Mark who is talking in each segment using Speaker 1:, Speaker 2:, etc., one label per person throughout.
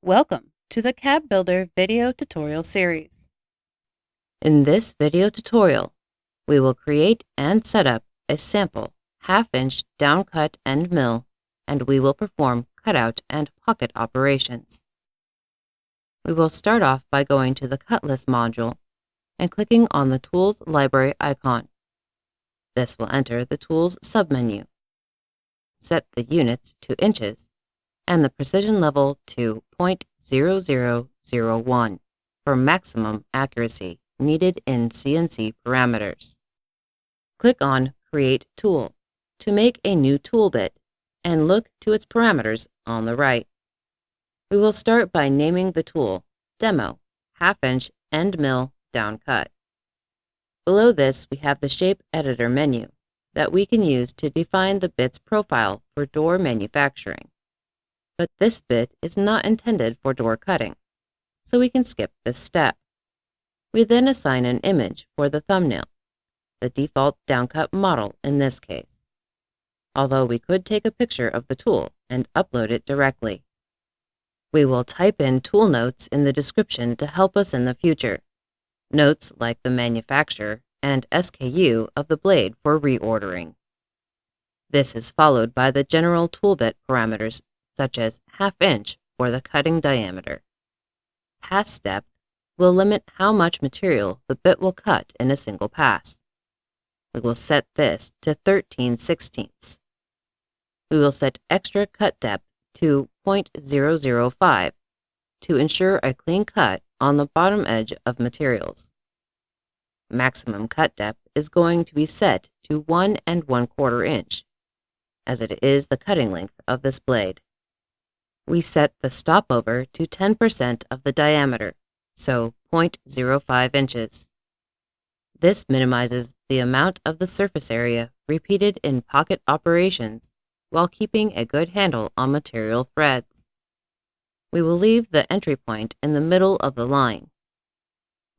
Speaker 1: Welcome to the CAB Builder video tutorial series. In this video tutorial, we will create and set up a sample half-inch downcut end mill, and we will perform cutout and pocket operations. We will start off by going to the Cut List module and clicking on the Tools Library icon. This will enter the Tools submenu. Set the units to inches and the precision level to 0.0001 for maximum accuracy needed in CNC parameters. Click on Create Tool to make a new tool bit and look to its parameters on the right. We will start by naming the tool Demo Half-Inch End Mill Downcut. Below this, we have the Shape Editor menu that we can use to define the bit's profile for door manufacturing. But this bit is not intended for door cutting, so we can skip this step. We then assign an image for the thumbnail, the default downcut model in this case, although we could take a picture of the tool and upload it directly. We will type in tool notes in the description to help us in the future. Notes like the manufacturer and SKU of the blade for reordering. This is followed by the general tool bit parameters such as half-inch for the cutting diameter. Pass depth will limit how much material the bit will cut in a single pass. We will set this to 13/16. We will set extra cut depth to 0.005 to ensure a clean cut on the bottom edge of materials. Maximum cut depth is going to be set to 1 1/4 inch, as it is the cutting length of this blade. We set the stopover to 10% of the diameter, so 0.05 inches. This minimizes the amount of the surface area repeated in pocket operations while keeping a good handle on material threads. We will leave the entry point in the middle of the line.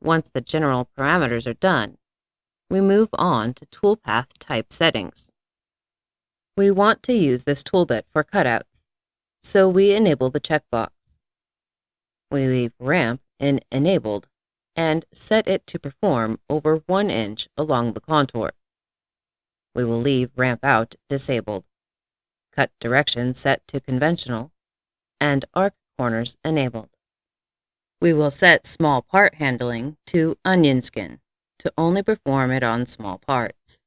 Speaker 1: Once the general parameters are done, we move on to toolpath type settings. We want to use this tool bit for cutouts, so we enable the checkbox. We leave ramp in enabled and set it to perform over 1 inch along the contour. We will leave ramp out disabled, cut direction set to conventional, and arc corners enabled. We will set small part handling to onion skin to only perform it on small parts.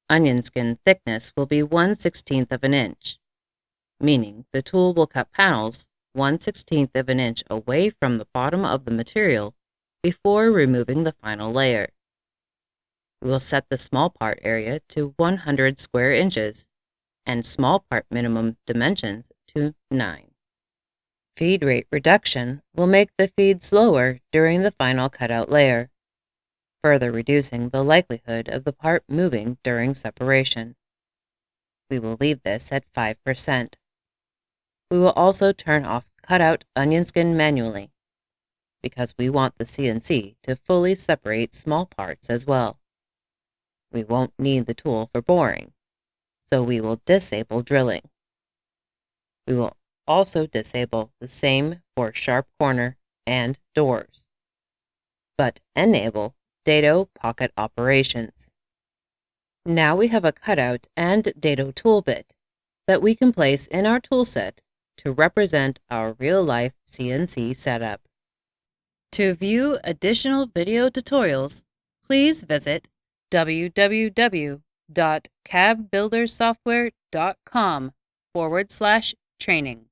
Speaker 1: Onion skin thickness will be 1/16 of an inch, meaning the tool will cut panels 1/16 of an inch away from the bottom of the material before removing the final layer. We will set the small part area to 100 square inches and small part minimum dimensions to 9. Feed rate reduction will make the feed slower during the final cutout layer, further reducing the likelihood of the part moving during separation. We will leave this at 5%. We will also turn off cutout onion skin manually, because we want the CNC to fully separate small parts as well. We won't need the tool for boring, so we will disable drilling. We will also disable the same for sharp corner and doors, but enable dado pocket operations. Now we have a cutout and dado tool bit that we can place in our toolset to represent our real-life CNC setup. To view additional video tutorials, please visit www.cabbuildersoftware.com/training.